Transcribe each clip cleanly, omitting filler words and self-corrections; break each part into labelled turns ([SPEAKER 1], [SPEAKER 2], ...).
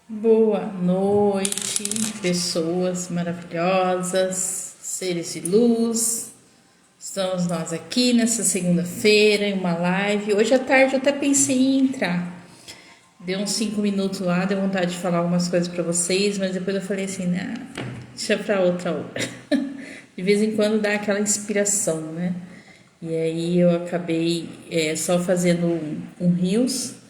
[SPEAKER 1] Boa noite, pessoas maravilhosas, seres de luz. Estamos nós aqui nessa segunda-feira em uma live. Hoje à tarde eu até pensei em entrar. Deu uns 5 minutos lá, deu vontade de falar algumas coisas para vocês, mas depois eu falei assim, né, deixa para outra hora. De vez em quando dá aquela inspiração, né? E aí eu acabei só fazendo um Reels.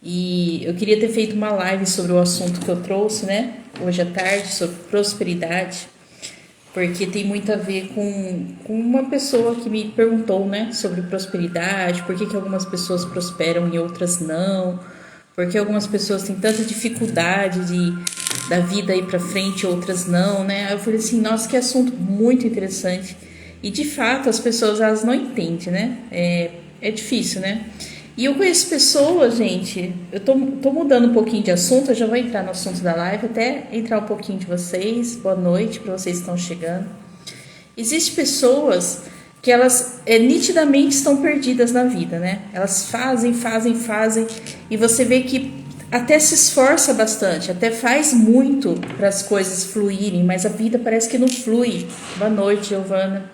[SPEAKER 1] E eu queria ter feito uma live sobre o assunto que eu trouxe, né? Hoje à tarde, sobre prosperidade, porque tem muito a ver com uma pessoa que me perguntou, né? Sobre prosperidade, por que que algumas pessoas prosperam e outras não, por que algumas pessoas têm tanta dificuldade da vida ir pra frente e outras não, né? Aí eu falei assim, nossa, que assunto muito interessante. E de fato as pessoas elas não entendem, né? É difícil, né? E eu conheço pessoas, gente, eu tô mudando um pouquinho de assunto, eu já vou entrar no assunto da live, até entrar um pouquinho de vocês, boa noite para vocês que estão chegando. Existem pessoas que elas nitidamente estão perdidas na vida, né? Elas fazem, e você vê que até se esforça bastante, até faz muito para as coisas fluírem, mas a vida parece que não flui. Boa noite, Giovana.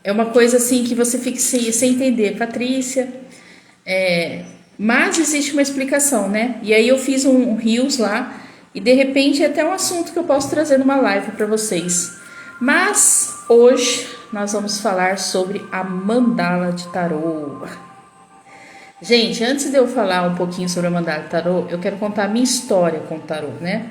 [SPEAKER 1] É uma coisa assim que você fica sem entender, Patrícia. Mas existe uma explicação, né? E aí eu fiz um Reels lá e de repente é até um assunto que eu posso trazer numa live para vocês. Mas hoje nós vamos falar sobre a mandala de tarô. Gente, antes de eu falar um pouquinho sobre a mandala de tarô, eu quero contar a minha história com o tarô, né?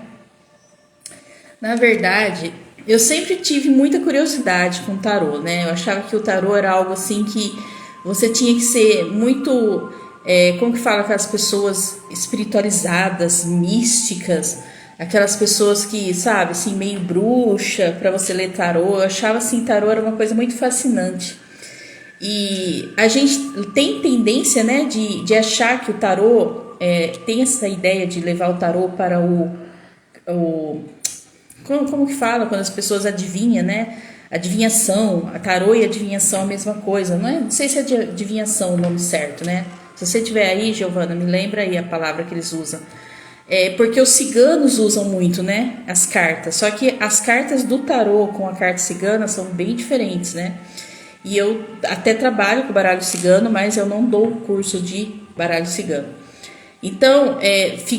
[SPEAKER 1] Na verdade, eu sempre tive muita curiosidade com o tarô, né? Eu achava que o tarô era algo assim que você tinha que ser muito, como que fala, aquelas pessoas espiritualizadas, místicas, aquelas pessoas que, sabe, assim, meio bruxa para você ler tarô. Eu achava assim, tarô era uma coisa muito fascinante. E a gente tem tendência, né, de achar que o tarô tem essa ideia de levar o tarô para o como que fala quando as pessoas adivinham, né? Adivinhação, a tarô e adivinhação é a mesma coisa, não é? Não sei se é de adivinhação o nome certo, né? Se você tiver aí, Giovana, me lembra aí a palavra que eles usam. Porque os ciganos usam muito, né? As cartas. Só que as cartas do tarô com a carta cigana são bem diferentes, né? E eu até trabalho com baralho cigano, mas eu não dou curso de baralho cigano. Então,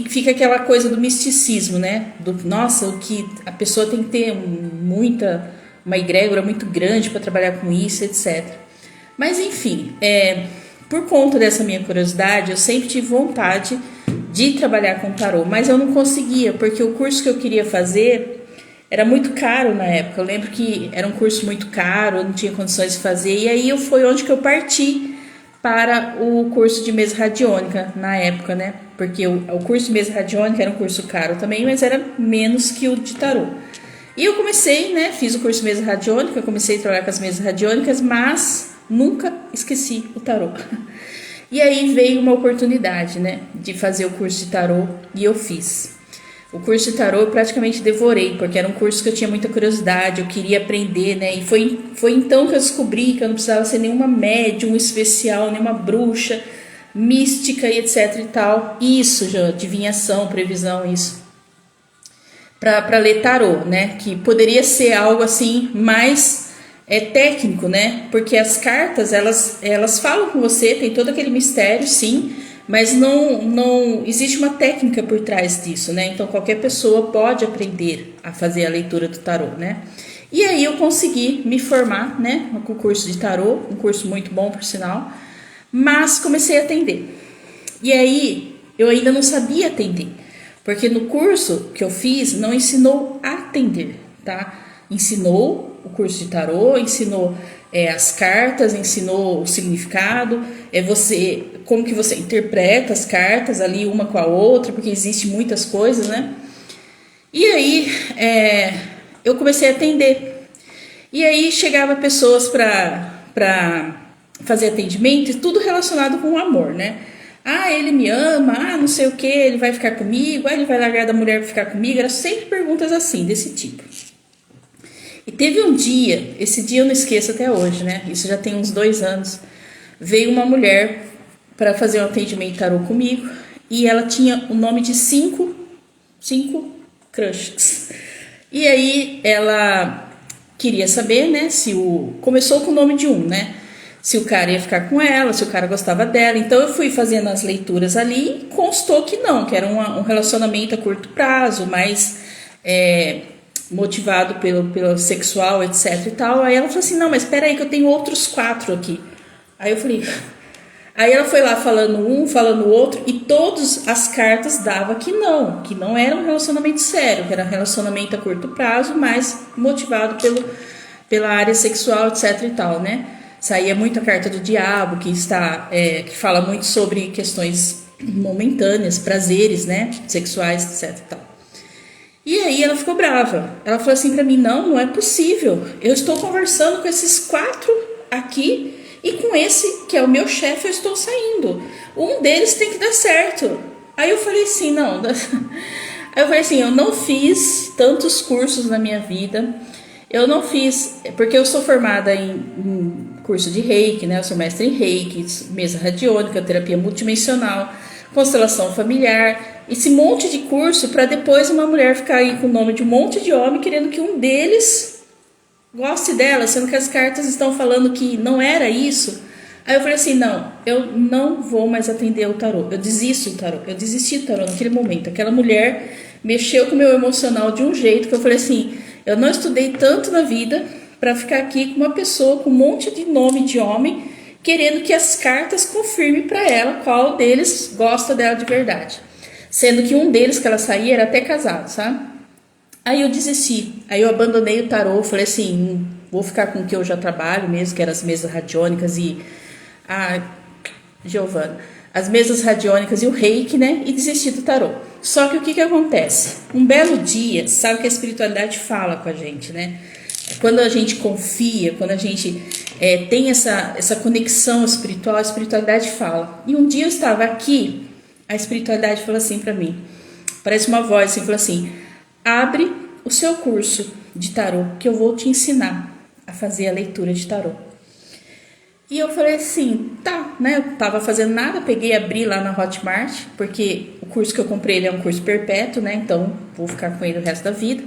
[SPEAKER 1] fica aquela coisa do misticismo, né? Nossa, o que a pessoa tem que ter uma egrégora muito grande para trabalhar com isso, etc. Mas, enfim, por conta dessa minha curiosidade, eu sempre tive vontade de trabalhar com tarô, mas eu não conseguia, porque o curso que eu queria fazer era muito caro na época. Eu lembro que era um curso muito caro, eu não tinha condições de fazer, e aí foi onde que eu parti para o curso de mesa radiônica na época, né? Porque o curso de mesa radiônica era um curso caro também, mas era menos que o de tarô. E eu comecei, né? Fiz o curso de mesa radiônica, comecei a trabalhar com as mesas radiônicas, mas nunca esqueci o tarô. E aí veio uma oportunidade, né? De fazer o curso de tarô e eu fiz. O curso de tarô eu praticamente devorei, porque era um curso que eu tinha muita curiosidade, eu queria aprender, né? E foi então que eu descobri que eu não precisava ser nenhuma médium especial, nenhuma bruxa, mística e etc e tal. Isso, já, adivinhação, previsão, isso. Para ler tarô, né? Que poderia ser algo assim mais técnico, né? Porque as cartas, elas falam com você, tem todo aquele mistério, sim, mas não existe uma técnica por trás disso, né? Então qualquer pessoa pode aprender a fazer a leitura do tarô, né? E aí eu consegui me formar, né, no curso de tarô, um curso muito bom por sinal, mas comecei a atender. E aí eu ainda não sabia atender, porque no curso que eu fiz não ensinou a atender, tá? Ensinou o curso de tarô, ensinou as cartas, ensinou o significado, como que você interpreta as cartas ali uma com a outra, porque existe muitas coisas, né? E aí eu comecei a atender. E aí chegava pessoas para fazer atendimento, e tudo relacionado com o amor, né? Ah, ele me ama, não sei o que, ele vai ficar comigo, ele vai largar da mulher para ficar comigo. Era sempre perguntas assim, desse tipo. E teve um dia, esse dia eu não esqueço até hoje, né? Isso já tem uns 2 anos. Veio uma mulher para fazer um atendimento tarô comigo e ela tinha o nome de cinco crushes. E aí ela queria saber, né, começou com o nome de um, né? Se o cara ia ficar com ela, se o cara gostava dela. Então eu fui fazendo as leituras ali e constou que não, que era um relacionamento a curto prazo, mais motivado pelo sexual, etc e tal. Aí ela falou assim, não, mas espera aí que eu tenho outros 4 aqui. Aí eu falei... Aí ela foi lá falando um, falando o outro, e todas as cartas davam que não era um relacionamento sério, que era um relacionamento a curto prazo, mas motivado pela área sexual, etc e tal, né? Saía muito a carta do diabo, que fala muito sobre questões momentâneas, prazeres, né, sexuais, etc e tal. E aí ela ficou brava. Ela falou assim pra mim, não é possível. Eu estou conversando com esses 4 aqui e com esse, que é o meu chefe, eu estou saindo. Um deles tem que dar certo. Aí eu falei assim, não. Aí eu falei assim, eu não fiz tantos cursos na minha vida. Eu não fiz, porque eu sou formada em curso de Reiki, né? Eu sou mestre em Reiki, mesa radiônica, terapia multidimensional, constelação familiar, esse monte de curso para depois uma mulher ficar aí com o nome de um monte de homem querendo que um deles goste dela, sendo que as cartas estão falando que não era isso. Aí eu falei assim, não, eu não vou mais atender o tarô, eu desisto do tarô, eu desisti do tarô naquele momento. Aquela mulher mexeu com o meu emocional de um jeito que eu falei assim, eu não estudei tanto na vida para ficar aqui com uma pessoa com um monte de nome de homem querendo que as cartas confirmem para ela qual deles gosta dela de verdade, sendo que um deles que ela saía era até casado, sabe? Aí eu desisti, aí eu abandonei o tarô, falei assim, vou ficar com o que eu já trabalho mesmo, que eram as mesas radiônicas e Giovana, as mesas radiônicas e o reiki, né, e desisti do tarô. Só que o que acontece? Um belo dia, sabe que a espiritualidade fala com a gente, né? Quando a gente confia, quando a gente tem essa conexão espiritual, a espiritualidade fala. E um dia eu estava aqui, a espiritualidade falou assim pra mim, parece uma voz assim, falou assim, abre o seu curso de tarô, que eu vou te ensinar a fazer a leitura de tarô. E eu falei assim, tá, né? Eu tava fazendo nada, peguei e abri lá na Hotmart, porque o curso que eu comprei ele é um curso perpétuo, né? Então vou ficar com ele o resto da vida.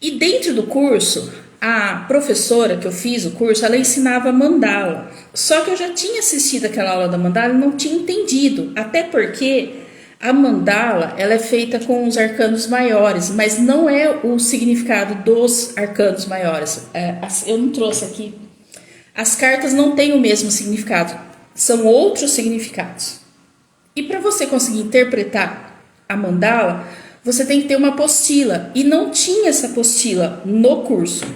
[SPEAKER 1] E dentro do curso, a professora que eu fiz o curso, ela ensinava mandala. Só que eu já tinha assistido aquela aula da mandala e não tinha entendido, até porque a mandala, ela é feita com os arcanos maiores, mas não é o significado dos arcanos maiores. Eu não trouxe aqui. As cartas não têm o mesmo significado, são outros significados. E para você conseguir interpretar a mandala, você tem que ter uma apostila. E não tinha essa apostila no curso.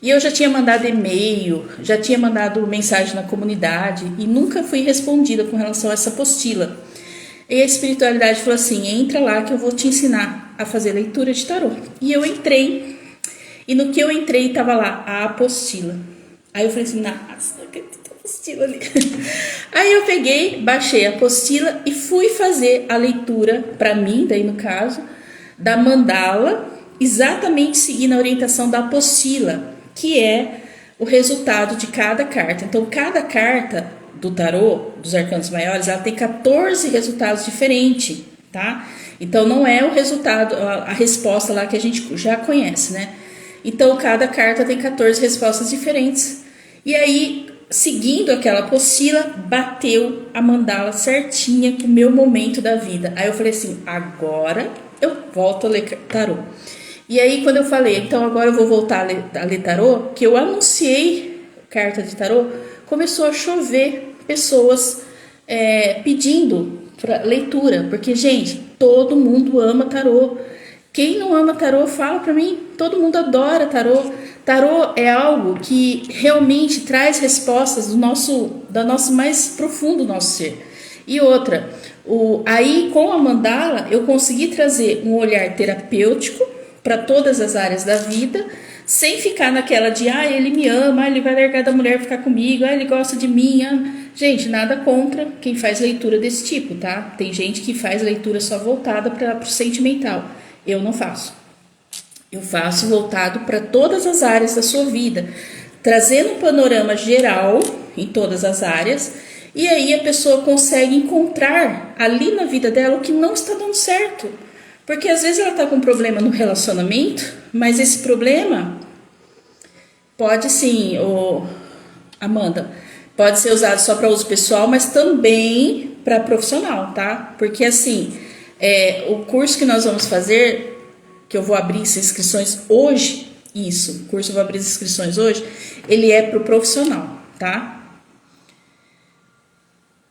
[SPEAKER 1] E eu já tinha mandado e-mail, já tinha mandado mensagem na comunidade e nunca fui respondida com relação a essa apostila. E a espiritualidade falou assim, entra lá que eu vou te ensinar a fazer leitura de tarô. E eu entrei, e no que eu entrei estava lá a apostila. Aí eu falei assim, nossa, não acredito a apostila ali. Aí eu peguei, baixei a apostila e fui fazer a leitura, para mim, daí no caso, da mandala, exatamente seguindo a orientação da apostila, que é o resultado de cada carta. Então, cada carta do tarô, dos arcanos maiores, ela tem 14 resultados diferentes, tá? Então, não é o resultado, a resposta lá que a gente já conhece, né? Então, cada carta tem 14 respostas diferentes. E aí, seguindo aquela apostila, bateu a mandala certinha com o meu momento da vida. Aí eu falei assim, agora eu volto a ler tarô. E aí, quando eu falei, então agora eu vou voltar a ler tarô, que eu anunciei carta de tarô, começou a chover pessoas pedindo pra leitura. Porque, gente, todo mundo ama tarô. Quem não ama tarô, fala pra mim. Todo mundo adora tarô. Tarô é algo que realmente traz respostas do nosso mais profundo do nosso ser. E outra, aí com a mandala eu consegui trazer um olhar terapêutico para todas as áreas da vida, sem ficar naquela de, ele me ama, ele vai largar da mulher ficar comigo, ele gosta de mim. Gente, nada contra quem faz leitura desse tipo, tá? Tem gente que faz leitura só voltada para o sentimental. Eu não faço. Eu faço voltado para todas as áreas da sua vida, trazendo um panorama geral em todas as áreas E aí a pessoa consegue encontrar ali na vida dela o que não está dando certo. Porque às vezes ela está com um problema no relacionamento, mas esse problema pode sim, Amanda, pode ser usado só para uso pessoal, mas também para profissional, tá? Porque assim, o curso que nós vamos fazer, que eu vou abrir as inscrições hoje, o curso eu vou abrir as inscrições hoje, ele é para o profissional, tá?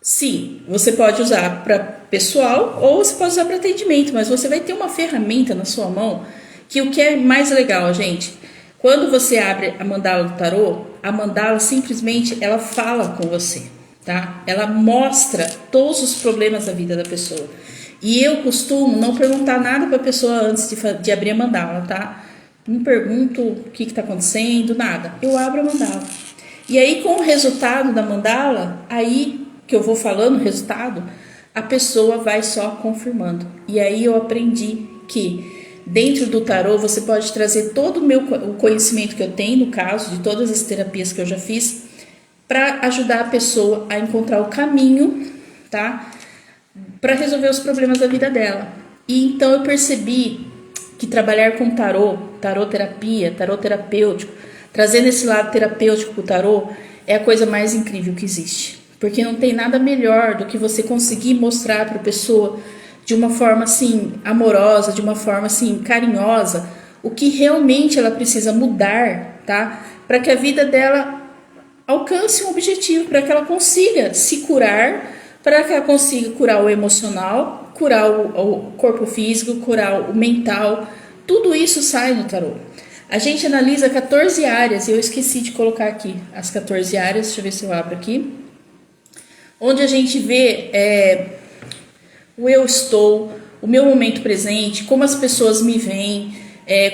[SPEAKER 1] Sim, você pode usar para pessoal ou você pode usar para atendimento, mas você vai ter uma ferramenta na sua mão que o que é mais legal, gente, quando você abre a mandala do tarô, a mandala simplesmente ela fala com você, tá? Ela mostra todos os problemas da vida da pessoa. E eu costumo não perguntar nada para a pessoa antes de abrir a mandala, tá? Não pergunto o que está acontecendo, nada. Eu abro a mandala. E aí com o resultado da mandala, aí que eu vou falando o resultado, a pessoa vai só confirmando. E aí eu aprendi que dentro do tarô você pode trazer todo o conhecimento que eu tenho, no caso de todas as terapias que eu já fiz, para ajudar a pessoa a encontrar o caminho, tá? Para resolver os problemas da vida dela. E então eu percebi que trabalhar com tarô terapia, tarô terapêutico, trazendo esse lado terapêutico para o tarô, é a coisa mais incrível que existe. Porque não tem nada melhor do que você conseguir mostrar para a pessoa de uma forma assim amorosa, de uma forma assim carinhosa, o que realmente ela precisa mudar, tá? Para que a vida dela alcance um objetivo, para que ela consiga se curar, para que ela consiga curar o emocional, curar o corpo físico, curar o mental. Tudo isso sai no tarô. A gente analisa 14 áreas, e eu esqueci de colocar aqui as 14 áreas, deixa eu ver se eu abro aqui, onde a gente vê o eu estou, o meu momento presente, como as pessoas me veem,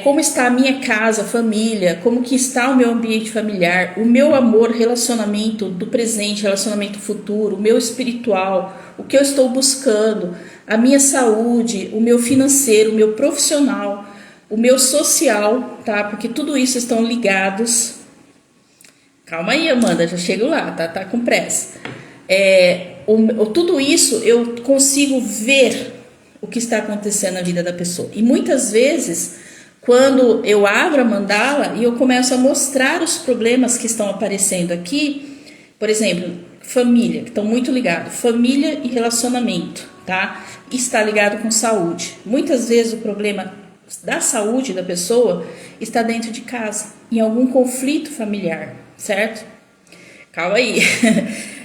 [SPEAKER 1] como está a minha casa, família, como que está o meu ambiente familiar, o meu amor, relacionamento do presente, relacionamento futuro, o meu espiritual, o que eu estou buscando, a minha saúde, o meu financeiro, o meu profissional, o meu social, tá? Porque tudo isso estão ligados. Calma aí, Amanda, já chego lá, tá com pressa. Tudo isso eu consigo ver o que está acontecendo na vida da pessoa. E muitas vezes, quando eu abro a mandala e eu começo a mostrar os problemas que estão aparecendo aqui, por exemplo, família, que estão muito ligados, família e relacionamento, tá? Está ligado com saúde. Muitas vezes o problema da saúde da pessoa está dentro de casa, em algum conflito familiar, certo? Calma aí.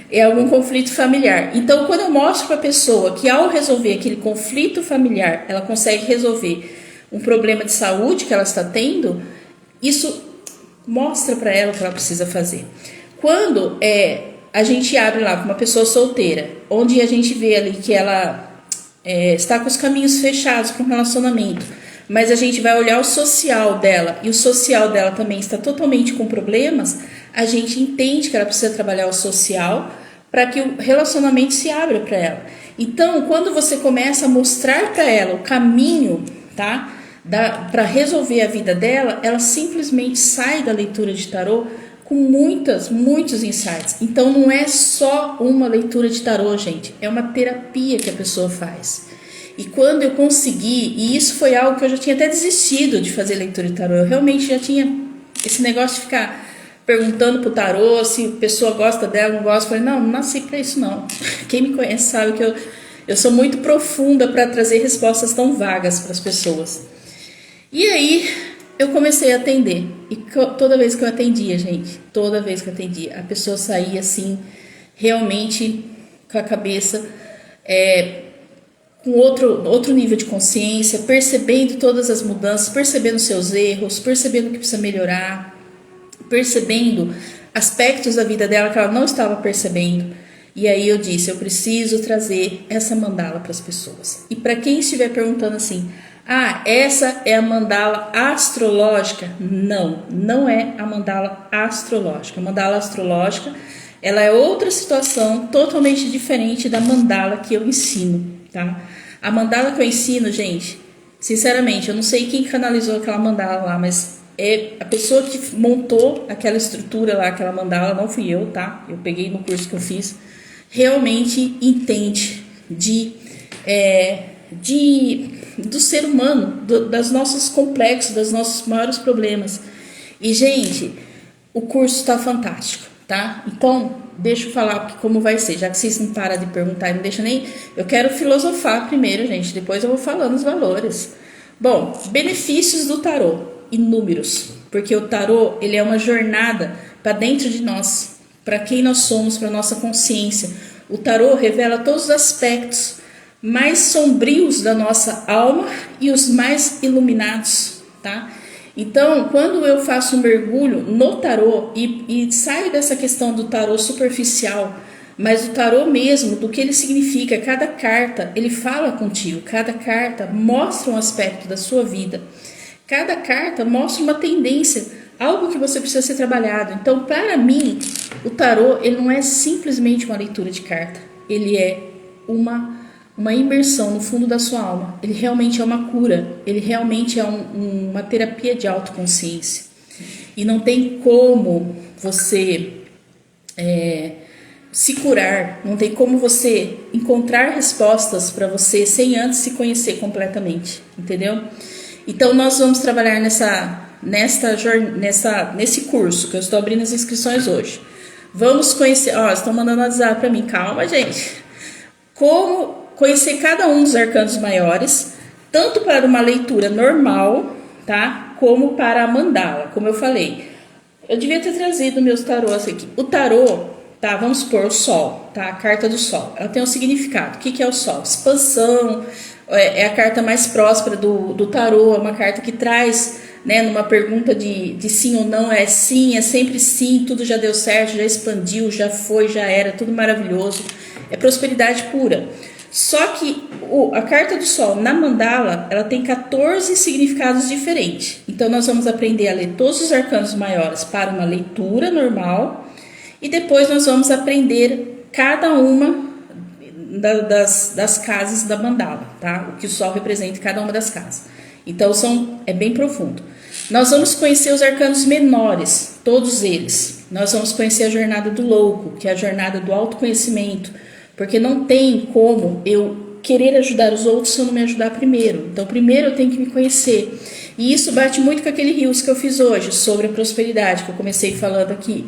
[SPEAKER 1] É algum conflito familiar. Então, quando eu mostro para a pessoa que ao resolver aquele conflito familiar, ela consegue resolver um problema de saúde que ela está tendo, isso mostra para ela o que ela precisa fazer. Quando a gente abre lá para uma pessoa solteira, onde a gente vê ali que ela está com os caminhos fechados para um relacionamento, mas a gente vai olhar o social dela, e o social dela também está totalmente com problemas, a gente entende que ela precisa trabalhar o social para que o relacionamento se abra para ela. Então, quando você começa a mostrar para ela o caminho, tá, para resolver a vida dela, ela simplesmente sai da leitura de tarô com muitos insights. Então, não é só uma leitura de tarô, gente, é uma terapia que a pessoa faz. E quando eu consegui, e isso foi algo que eu já tinha até desistido de fazer leitura de tarô, eu realmente já tinha esse negócio de ficar perguntando pro tarô se a pessoa gosta dela, não gosta. Eu falei, não nasci para isso não. Quem me conhece sabe que eu sou muito profunda para trazer respostas tão vagas para as pessoas. E aí eu comecei a atender. E toda vez que eu atendia, gente, a pessoa saía assim, realmente com a cabeça com outro nível de consciência, percebendo todas as mudanças, percebendo seus erros, percebendo o que precisa melhorar, percebendo aspectos da vida dela que ela não estava percebendo. E aí eu disse, eu preciso trazer essa mandala para as pessoas. E para quem estiver perguntando assim, essa é a mandala astrológica? Não é a mandala astrológica. A mandala astrológica, ela é outra situação totalmente diferente da mandala que eu ensino, tá? A mandala que eu ensino, gente, sinceramente, eu não sei quem canalizou aquela mandala lá, mas a pessoa que montou aquela estrutura lá, aquela mandala, não fui eu, tá? Eu peguei no curso que eu fiz. realmente entende do ser humano, das nossos complexos, dos nossos maiores problemas. E, gente, o curso está fantástico, tá? Então, deixa eu falar como vai ser, já que vocês não param de perguntar e não deixam nem... Eu quero filosofar primeiro, gente, depois eu vou falando os valores. Bom, benefícios do tarô, inúmeros, porque o tarô, ele é uma jornada para dentro de nós, para quem nós somos, para nossa consciência. O tarô revela todos os aspectos mais sombrios da nossa alma e os mais iluminados, tá? Então, quando eu faço um mergulho no tarô e saio dessa questão do tarô superficial, mas o tarô mesmo, do que ele significa, cada carta, ele fala contigo, cada carta mostra um aspecto da sua vida, cada carta mostra uma tendência, algo que você precisa ser trabalhado. Então, para mim, o tarô, ele não é simplesmente uma leitura de carta, ele é uma imersão no fundo da sua alma. Ele realmente é uma cura, ele realmente é uma terapia de autoconsciência. E não tem como você se curar, não tem como você encontrar respostas para você sem antes se conhecer completamente, entendeu? Então nós vamos trabalhar nesse curso, que eu estou abrindo as inscrições hoje. Vamos conhecer, estão mandando WhatsApp para mim, calma, gente. Como conhecer cada um dos arcanos maiores, tanto para uma leitura normal, tá? Como para a mandala, como eu falei. Eu devia ter trazido meus tarôs aqui. O tarô, tá? Vamos supor o sol, tá? A carta do sol. Ela tem um significado. O que é o sol? Expansão, é a carta mais próspera do tarô, é uma carta que traz, né, numa pergunta de sim ou não, é sim, é sempre sim, tudo já deu certo, já expandiu, já foi, já era, tudo maravilhoso. É prosperidade pura. Só que a carta do sol na mandala, ela tem 14 significados diferentes. Então nós vamos aprender a ler todos os arcanos maiores para uma leitura normal e depois nós vamos aprender cada uma das casas da mandala, tá? O que o sol representa em cada uma das casas. Então é bem profundo. Nós vamos conhecer os arcanos menores, todos eles. Nós vamos conhecer a jornada do louco, que é a jornada do autoconhecimento. Porque não tem como eu querer ajudar os outros se eu não me ajudar primeiro. Então, primeiro eu tenho que me conhecer. E isso bate muito com aquele rios que eu fiz hoje, sobre a prosperidade, que eu comecei falando aqui.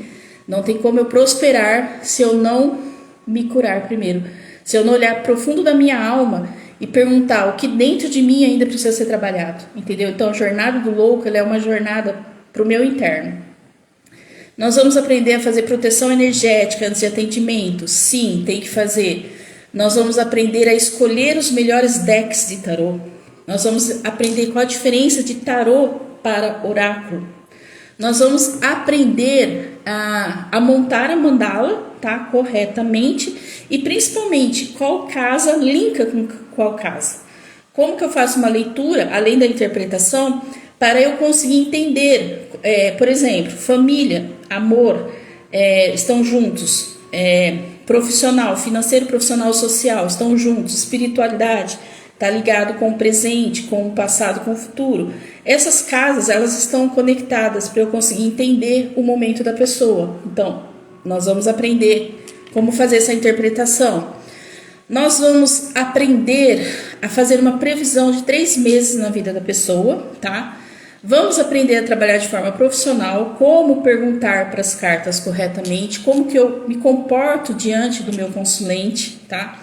[SPEAKER 1] Não tem como eu prosperar se eu não me curar primeiro. Se eu não olhar profundo da minha alma e perguntar o que dentro de mim ainda precisa ser trabalhado. Entendeu? Então, a jornada do louco, ela é uma jornada para o meu interno. Nós vamos aprender a fazer proteção energética antes de atendimento? Sim, tem que fazer. Nós vamos aprender a escolher os melhores decks de tarô. Nós vamos aprender qual a diferença de tarô para oráculo. Nós vamos aprender a montar a mandala, tá, corretamente e principalmente qual casa linka com qual casa. Como que eu faço uma leitura, além da interpretação, para eu conseguir entender, por exemplo, família, amor, estão juntos, profissional, financeiro, profissional, social, estão juntos, espiritualidade, está ligado com o presente, com o passado, com o futuro. Essas casas, elas estão conectadas para eu conseguir entender o momento da pessoa. Então, nós vamos aprender como fazer essa interpretação. Nós vamos aprender a fazer uma previsão de 3 meses na vida da pessoa, tá? Vamos aprender a trabalhar de forma profissional, como perguntar para as cartas corretamente, como que eu me comporto diante do meu consulente, tá?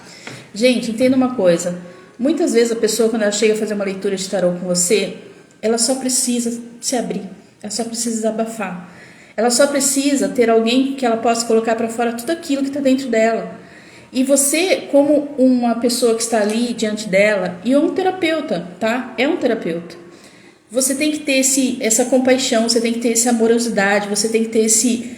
[SPEAKER 1] Gente, entenda uma coisa, muitas vezes a pessoa, quando ela chega a fazer uma leitura de tarô com você, ela só precisa se abrir, ela só precisa desabafar, ela só precisa ter alguém que ela possa colocar para fora tudo aquilo que está dentro dela. E você, como uma pessoa que está ali diante dela, e um terapeuta, tá? É um terapeuta. Você tem que ter essa compaixão, você tem que ter essa amorosidade, você tem que ter esse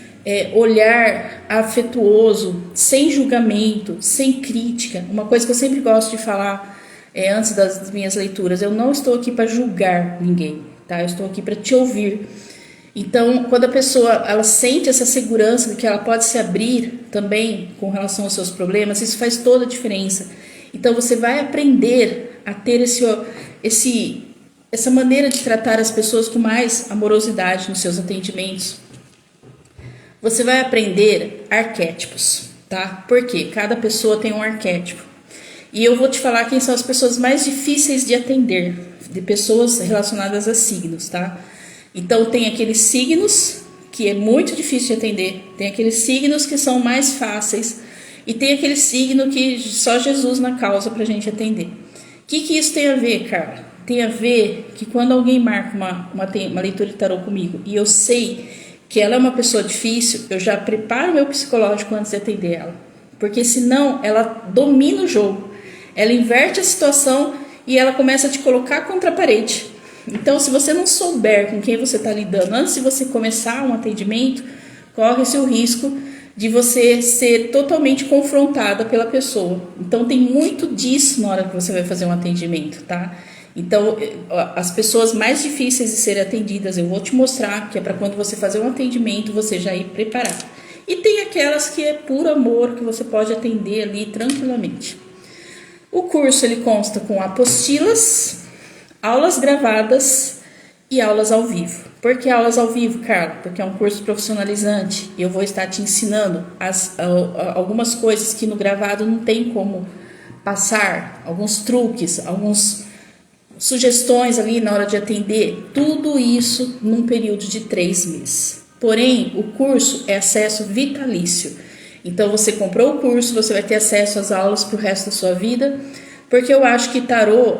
[SPEAKER 1] olhar afetuoso, sem julgamento, sem crítica. Uma coisa que eu sempre gosto de falar antes das minhas leituras, eu não estou aqui para julgar ninguém, tá? Eu estou aqui para te ouvir. Então, quando a pessoa ela sente essa segurança de que ela pode se abrir também com relação aos seus problemas, isso faz toda a diferença. Então, você vai aprender a ter essa maneira de tratar as pessoas com mais amorosidade nos seus atendimentos. Você vai aprender arquétipos, tá? Porque cada pessoa tem um arquétipo. E eu vou te falar quem são as pessoas mais difíceis de atender, de pessoas relacionadas a signos, tá? Então tem aqueles signos que é muito difícil de atender, tem aqueles signos que são mais fáceis e tem aquele signo que só Jesus na causa pra gente atender. O que isso tem a ver, Carla? Tem a ver que quando alguém marca uma leitura de tarô comigo e eu sei que ela é uma pessoa difícil, eu já preparo meu psicológico antes de atender ela. Porque senão ela domina o jogo, ela inverte a situação e ela começa a te colocar contra a parede. Então, se você não souber com quem você está lidando antes de você começar um atendimento, corre-se o risco de você ser totalmente confrontada pela pessoa. Então, tem muito disso na hora que você vai fazer um atendimento, tá? Então, as pessoas mais difíceis de serem atendidas, eu vou te mostrar, que é para quando você fazer um atendimento, você já ir preparado. E tem aquelas que é puro amor, que você pode atender ali tranquilamente. O curso, ele consta com apostilas, aulas gravadas e aulas ao vivo. Por que aulas ao vivo, Carla? Porque é um curso profissionalizante e eu vou estar te ensinando algumas coisas que no gravado não tem como passar, alguns truques, algumas sugestões ali na hora de atender, tudo isso num período de 3 meses. Porém, o curso é acesso vitalício. Então, você comprou o curso, você vai ter acesso às aulas para o resto da sua vida, porque eu acho que tarô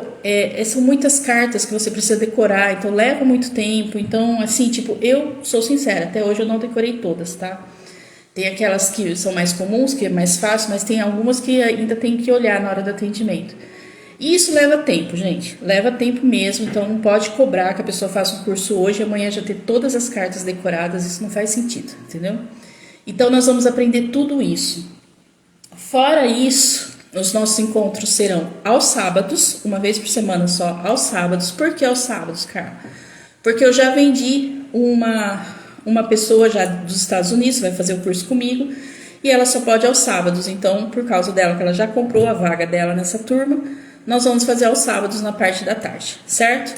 [SPEAKER 1] são muitas cartas que você precisa decorar, então leva muito tempo. Então, assim, tipo, eu sou sincera, até hoje eu não decorei todas, tá? Tem aquelas que são mais comuns, que é mais fácil, mas tem algumas que ainda tem que olhar na hora do atendimento. E isso leva tempo, gente, leva tempo mesmo, então não pode cobrar que a pessoa faça um curso hoje e amanhã já ter todas as cartas decoradas, isso não faz sentido, entendeu? Então nós vamos aprender tudo isso. Fora isso, os nossos encontros serão aos sábados, uma vez por semana só aos sábados. Por que aos sábados, Carla? Porque eu já vendi uma pessoa já dos Estados Unidos, vai fazer o curso comigo, e ela só pode aos sábados. Então, por causa dela, que ela já comprou a vaga dela nessa turma, nós vamos fazer aos sábados na parte da tarde, certo?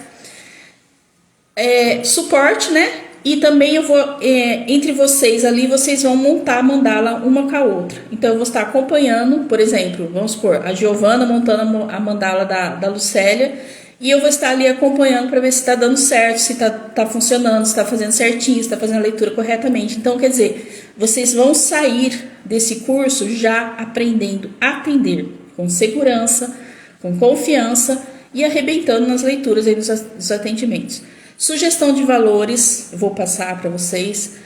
[SPEAKER 1] Suporte, né? E também eu vou, entre vocês ali, vocês vão montar a mandala uma com a outra. Então, eu vou estar acompanhando, por exemplo, vamos supor, a Giovana montando a mandala da Lucélia, e eu vou estar ali acompanhando para ver se está dando certo, se está funcionando, se está fazendo certinho, se está fazendo a leitura corretamente. Então, quer dizer, vocês vão sair desse curso já aprendendo a atender com segurança, com confiança e arrebentando nas leituras aí dos atendimentos. Sugestão de valores, eu vou passar para vocês.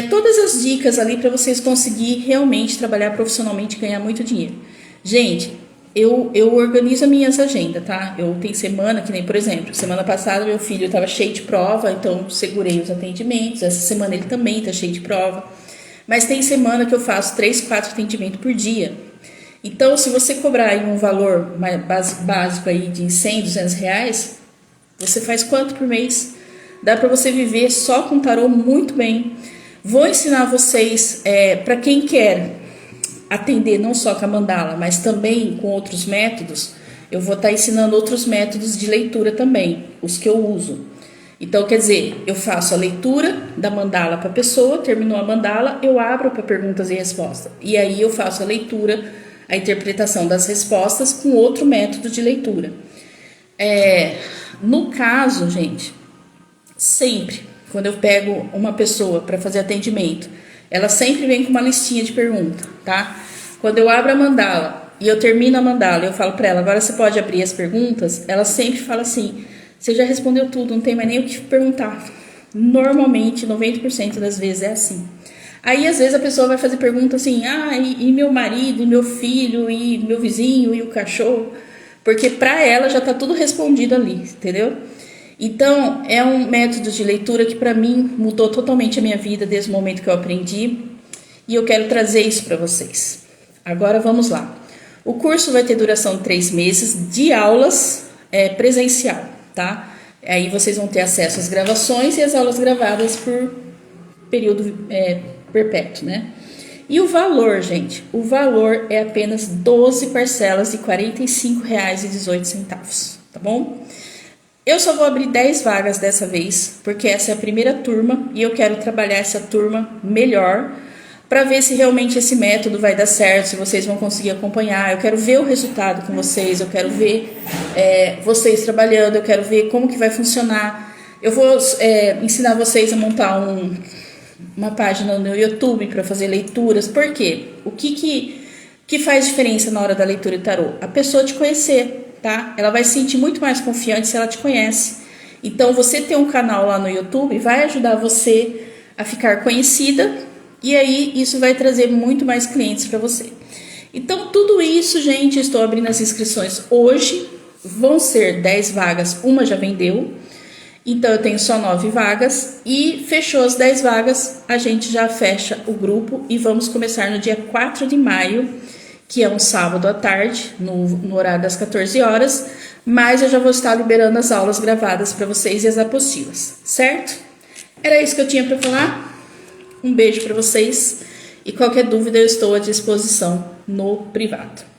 [SPEAKER 1] Todas as dicas ali para vocês conseguirem realmente trabalhar profissionalmente e ganhar muito dinheiro. Gente, eu organizo as minhas agendas, tá? Eu tenho semana, que nem, por exemplo, semana passada meu filho estava cheio de prova, então segurei os atendimentos. Essa semana ele também está cheio de prova. Mas tem semana que eu faço 3, 4 atendimentos por dia. Então, se você cobrar aí um valor mais básico aí de 100, 200 reais, você faz quanto por mês? Dá para você viver só com tarô muito bem. Vou ensinar vocês, para quem quer atender não só com a mandala, mas também com outros métodos, eu vou estar ensinando outros métodos de leitura também, os que eu uso. Então, quer dizer, eu faço a leitura da mandala para a pessoa, terminou a mandala, eu abro para perguntas e respostas. E aí eu faço a leitura, a interpretação das respostas com outro método de leitura. No caso, gente, sempre, quando eu pego uma pessoa para fazer atendimento, ela sempre vem com uma listinha de perguntas, tá? Quando eu abro a mandala e eu termino a mandala, eu falo para ela, agora você pode abrir as perguntas, ela sempre fala assim, você já respondeu tudo, não tem mais nem o que perguntar. Normalmente, 90% das vezes é assim. Aí, às vezes, a pessoa vai fazer pergunta assim, e meu marido, e meu filho, e meu vizinho, e o cachorro... Porque para ela já está tudo respondido ali, entendeu? Então, é um método de leitura que para mim mudou totalmente a minha vida desde o momento que eu aprendi. E eu quero trazer isso para vocês. Agora vamos lá. O curso vai ter duração de 3 meses de aulas presencial, tá? Aí vocês vão ter acesso às gravações e às aulas gravadas por período perpétuo, né? E o valor, gente, o valor é apenas 12 parcelas de R$ 45,18, tá bom? Eu só vou abrir 10 vagas dessa vez, porque essa é a primeira turma e eu quero trabalhar essa turma melhor. para ver se realmente esse método vai dar certo, se vocês vão conseguir acompanhar. Eu quero ver o resultado com vocês, eu quero ver vocês trabalhando, eu quero ver como que vai funcionar. Eu vou ensinar vocês a montar uma página no YouTube para fazer leituras. Por quê? O que faz diferença na hora da leitura de tarô? A pessoa te conhecer, tá? Ela vai se sentir muito mais confiante se ela te conhece. Então, você ter um canal lá no YouTube vai ajudar você a ficar conhecida. E aí, isso vai trazer muito mais clientes para você. Então, tudo isso, gente, estou abrindo as inscrições hoje. Vão ser 10 vagas, uma já vendeu. Então, eu tenho só 9 vagas. E fechou as 10 vagas, a gente já fecha o grupo. E vamos começar no dia 4 de maio, que é um sábado à tarde, no horário das 14 horas. Mas eu já vou estar liberando as aulas gravadas para vocês e as apostilas, certo? Era isso que eu tinha para falar. Um beijo para vocês e qualquer dúvida eu estou à disposição no privado.